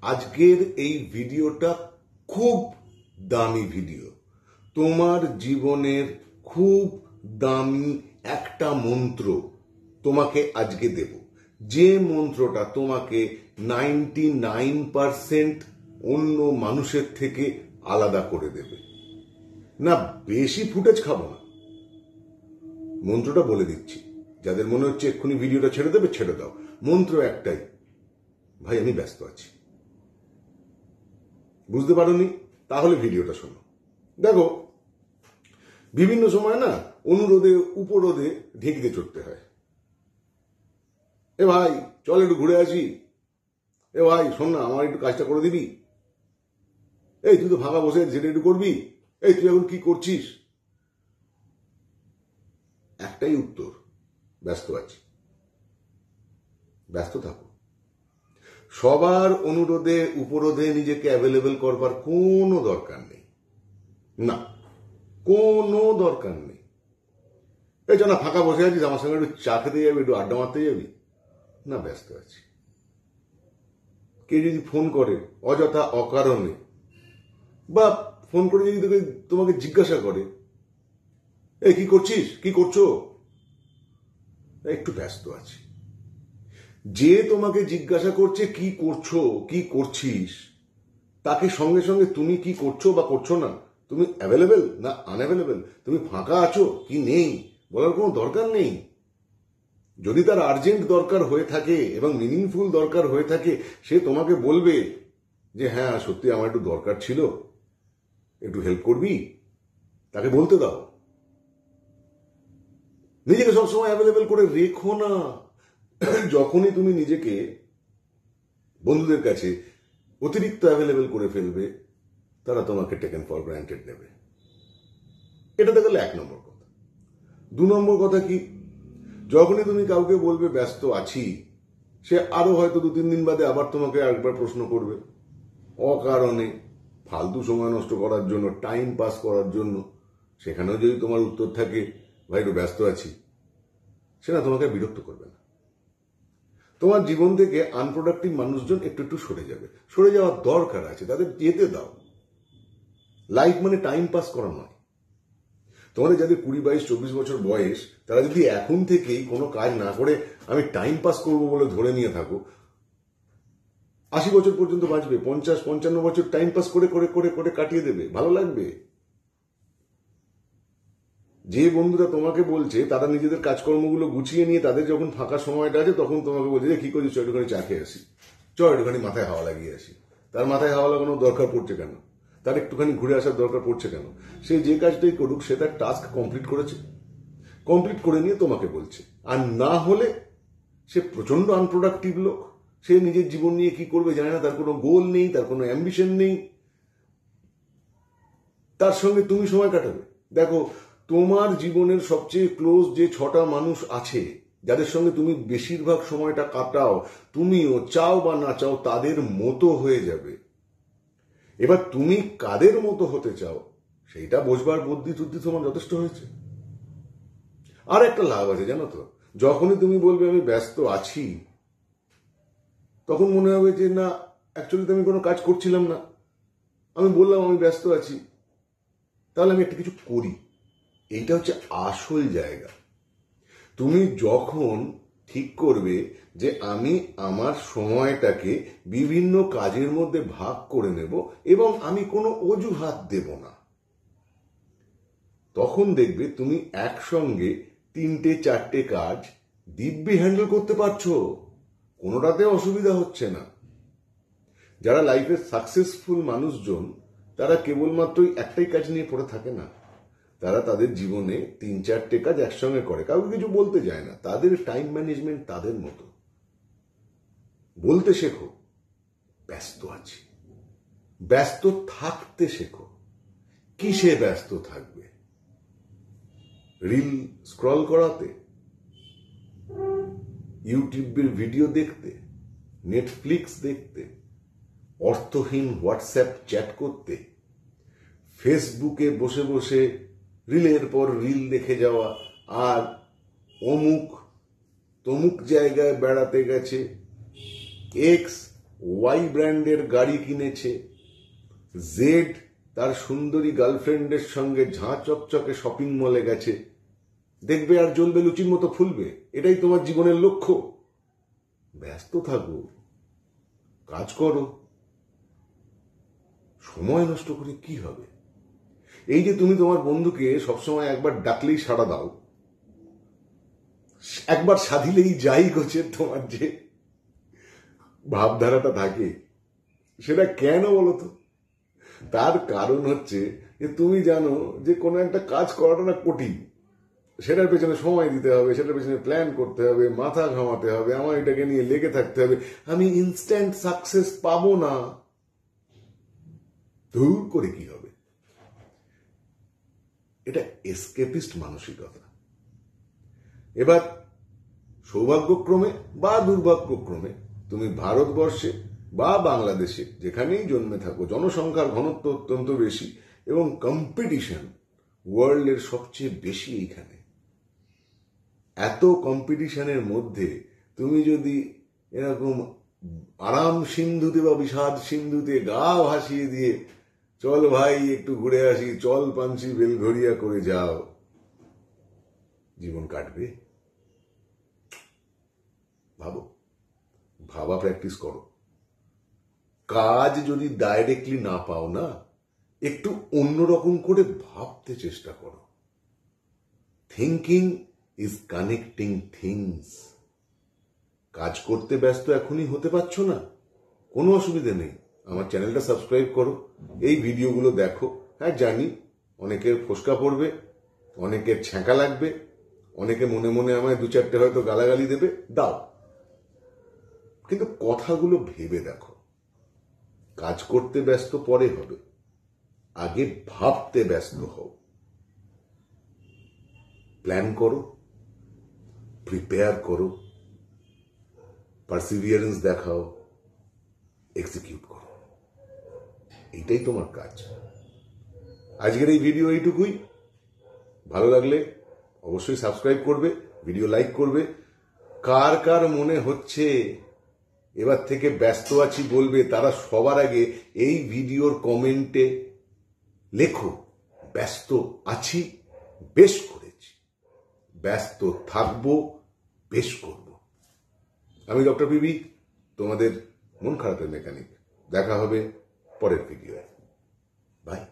আজকের এই ভিডিওটা খুব দামি ভিডিও। তোমার জীবনের খুব দামি একটা মন্ত্র তোমাকে আজকে দেব, যে মন্ত্রটা তোমাকে 99% অন্য মানুষের থেকে আলাদা করে দেবে। না, বেশি ফুটেজ খাবো না, মন্ত্রটা বলে দিচ্ছি। যাদের মনে হচ্ছে এক্ষুনি ভিডিওটা ছেড়ে দেবে, ছেড়ে দাও। মন্ত্র একটাই, ভাই আমি ব্যস্ত আছি। বুঝতে পারোনি? তাহলে ভিডিওটা শোনো। দেখো, বিভিন্ন সময় না অনুরোধে উপরোধে ঢেকিতে চড়তে হয়। এ ভাই চল একটু ঘুরে আসি, এ ভাই শোন না আমার একটু কাজটা করে দিবি, এই তুই তো ফাঁকা বসে সেটা একটু করবি, এই তুই এখন কি করছিস? একটাই উত্তর, ব্যস্ত আছি। ব্যস্ত থাকো। সবার অনুরোধে উপরোধে নিজেকে অ্যাভেলেবেল করবার কোনো দরকার নেই, না কোনো দরকার নেই। এই না ফাঁকা বসে আছিস, আমার সঙ্গে একটু চা খেতে যাবি, একটু আড্ডা মারতে যাবি, না ব্যস্ত আছি। কে যদি ফোন করে অযথা অকারণে, বা ফোন করে যদি তোমাকে জিজ্ঞাসা করে এই কি করছিস, কি করছো, একটু ব্যস্ত আছি। যে তোমাকে জিজ্ঞাসা করছে কি করছো, কি করছিস, তাকে সঙ্গে সঙ্গে তুমি কি করছো বা করছো না, তুমি অ্যাভেলেবেল না আনঅ্যাভেলেবেল, তুমি ফাঁকা আছো কি নেই বলার কোনো দরকার নেই। যদি তার আর্জেন্ট দরকার হয়ে থাকে এবং মিনিংফুল দরকার হয়ে থাকে, সে তোমাকে বলবে যে হ্যাঁ সত্যি আমার একটু দরকার ছিল, একটু হেল্প করবি, তাকে বলতে দাও। নিজেকে সবসময় অ্যাভেলেবেল করে রেখো না। যখনই তুমি নিজেকে বন্ধুদের কাছে অতিরিক্ত অ্যাভেলেবেল করে ফেলবে, তারা তোমাকে টেকেন ফর গ্রান্টেড নেবে। এটাতে গেলে 1 নম্বর কথা। 2 নম্বর কথা কি, যখনই তুমি কাউকে বলবে ব্যস্ত আছি, সে আরো হয়তো 2-3 দিন বাদে আবার তোমাকে একবার প্রশ্ন করবে, অকারণে ফালতু সময় নষ্ট করার জন্য, টাইম পাস করার জন্য। সেখানেও যদি তোমার উত্তর থাকে ভাই একটু ব্যস্ত আছি, সেটা তোমাকে বিরক্ত করবে না। তোমার জীবন থেকে আনপ্রোডাক্টিভ মানুষজন একটু একটু সরে যাবে, সরে যাওয়ার দরকার আছে, তাদের যেতে দাও। লাইফ মানে টাইম পাস করা নয়। তোমাদের যাদের 20, 22, 24 বছর বয়স, তারা যদি এখন থেকেই কোনো কাজ না করে আমি টাইম পাস করবো বলে ধরে নিয়ে থাকো, 80 বছর পর্যন্ত বাঁচবে, 50, 55 বছর টাইম পাস করে করে করে করে কাটিয়ে দেবে, ভালো লাগবে। যে বন্ধুরা তোমাকে বলছে তারা নিজেদের কাজকর্মগুলো গুছিয়ে নিয়ে তাদের যখন ফাঁকা সময়টা আছে তখন তোমাকে বলছে যে কি করছিস, একটুখানি চা খেয়ে আসি, একটুখানি মাথায় হাওয়া লাগিয়ে আসি। তার মাথায় হাওয়া লাগানোর দরকার পড়ছে কেন? তার একটুখানি ঘুরে আসার দরকার পড়ছে কেন? সে যে কাজটাই করুক, সে তার টাস্ক কমপ্লিট করেছে, কমপ্লিট করে নিয়ে তোমাকে বলছে। আর না হলে সে প্রচন্ড আনপ্রোডাক্টিভ লোক, সে নিজের জীবন নিয়ে কি করবে জানে না, তার কোনো গোল নেই, তার কোনো অ্যাম্বিশন নেই, তার সঙ্গে তুমি সময় কাটাবে। দেখো, তোমার জীবনের সবচেয়ে ক্লোজ যে 6টা মানুষ আছে, যাদের সঙ্গে তুমি বেশিরভাগ সময়টা কাটাও, তুমিও চাও বা না চাও তাদের মতো হয়ে যাবে। এবার তুমি কাদের মতো হতে চাও সেইটা বোঝবার বুদ্ধি টুদ্ধি তোমার যথেষ্ট হয়েছে। আর একটা লাভ আছে জানো তো, যখনই তুমি বলবে আমি ব্যস্ত আছি, তখন মনে হবে যে না অ্যাকচুয়ালি তো আমি কোনো কাজ করছিলাম না, আমি বললাম আমি ব্যস্ত আছি, তাহলে আমি একটা কিছু করি। এইটা হচ্ছে আসল জায়গা। তুমি যখন ঠিক করবে যে আমি আমার সময়টাকে বিভিন্ন কাজের মধ্যে ভাগ করে নেব এবং আমি কোনো অজুহাত দেব না, তখন দেখবে তুমি একসঙ্গে 3-4টে কাজ দিব্যি হ্যান্ডেল করতে পারছো, কোনোটাতে অসুবিধা হচ্ছে না। যারা লাইফে সাকসেসফুল মানুষজন, তারা কেবলমাত্রই একটাই কাজ নিয়ে পড়ে থাকে না, তারা তাদের জীবনে 3-4টে কাজ একসঙ্গে করে, কাউকে কিছু বলতে যায় না। তাদের টাইম ম্যানেজমেন্ট তাদের মতো। বলতে শেখো ব্যস্ত আছি, ব্যস্ত থাকতে শেখো। কিসে ব্যস্ত থাকবে? রিল স্ক্রল করাতে, ইউটিউবের ভিডিও দেখতে, নেটফ্লিক্স দেখতে, অর্থহীন হোয়াটসঅ্যাপ চ্যাট করতে, ফেসবুকে বসে বসে রিলের পর রিল দেখে যাওয়া, আর অমুক তমুক জায়গায় বেড়াতে গেছে, এক্স ওয়াই ব্র্যান্ডের গাড়ি কিনেছে, জেড তার সুন্দরী গার্লফ্রেন্ডের সঙ্গে ঝাঁ চকচকে শপিং মলে গেছে, দেখবে আর জ্বলবে লুচির মতো ফুলবে, এটাই তোমার জীবনের লক্ষ্য? ব্যস্ত থাকো, কাজ করো, সময় নষ্ট করে কি হবে? এই যে তুমি তোমার বন্ধুকে সবসময় একবার ডাকলেই সাড়া দাও, একবার সাধিলেই যাই গোছের তোমার যে ভাবধারাটা থাকে, সেটা কেন বলো তো? তার কারণ হচ্ছে যে তুমি জানো যে কোনো একটা কাজ করাটা না কঠিন, সেটার পেছনে সময় দিতে হবে, সেটার পেছনে প্ল্যান করতে হবে, মাথা ঘামাতে হবে, আমার এটাকে নিয়ে লেগে থাকতে হবে, আমি ইনস্ট্যান্ট সাকসেস পাবো না। দূর করে কি হবে? এটা এসকেপিস্ট মানসিকতা। এবার সৌভাগ্যক্রমে বা দুর্ভাগ্যক্রমে তুমি ভারতবর্ষে বা বাংলাদেশে যেখানেই জন্মে থাকো, জনসংখ্যার ঘনত্ব অত্যন্ত বেশি এবং কম্পিটিশন ওয়ার্ল্ডের সবচেয়ে বেশি এইখানে। এত কম্পিটিশনের মধ্যে তুমি যদি এরকম আরাম সিন্ধুতে বা বিষাদ সিন্ধুতে গা ভাসিয়ে দিয়ে চল ভাই একটু ঘুরে আসি, চল পাঞ্চি বেলঘরিয়া করে যাও, জীবন কাটবে? ভাবো, ভাবা প্র্যাকটিস করো। কাজ যদি ডাইরেক্টলি না পাও না, একটু অন্যরকম করে ভাবতে চেষ্টা করো। Thinking is connecting things. কাজ করতে ব্যস্ত এখনই হতে পারছো না, কোনো অসুবিধা নেই, আমার চ্যানেলটা সাবস্ক্রাইব করো, এই ভিডিওগুলো দেখো। হ্যাঁ জানি অনেকের ফোসকা পড়বে, অনেকের ছ্যাঁকা লাগবে, অনেকে মনে মনে আমায় দু চারটে হয়তো গালাগালি দেবে, দাও, কিন্তু কথাগুলো ভেবে দেখো। কাজ করতে ব্যস্ত পরে হবে, আগে ভাবতে ব্যস্ত হও। প্ল্যান করো, প্রিপেয়ার করো, পারসিভিয়ারেন্স দেখাও, এক্সিকিউট করো, এইটাই তোমার কাজ। আজকের এই ভিডিও এইটুকুই। ভালো লাগলে অবশ্যই সাবস্ক্রাইব করবে, ভিডিও লাইক করবে। কার কার মনে হচ্ছে এবার থেকে ব্যস্ত আছি বলবে, তারা সবার আগে এই ভিডিওর কমেন্টে লেখো ব্যস্ত আছি, বেশ করেছি, ব্যস্ত থাকবো, বেশ করব। আমি ডক্টর পিবি, তোমাদের মন খারাপের মেকানিক। দেখা হবে পরের ভিডিওয়ে। বাই।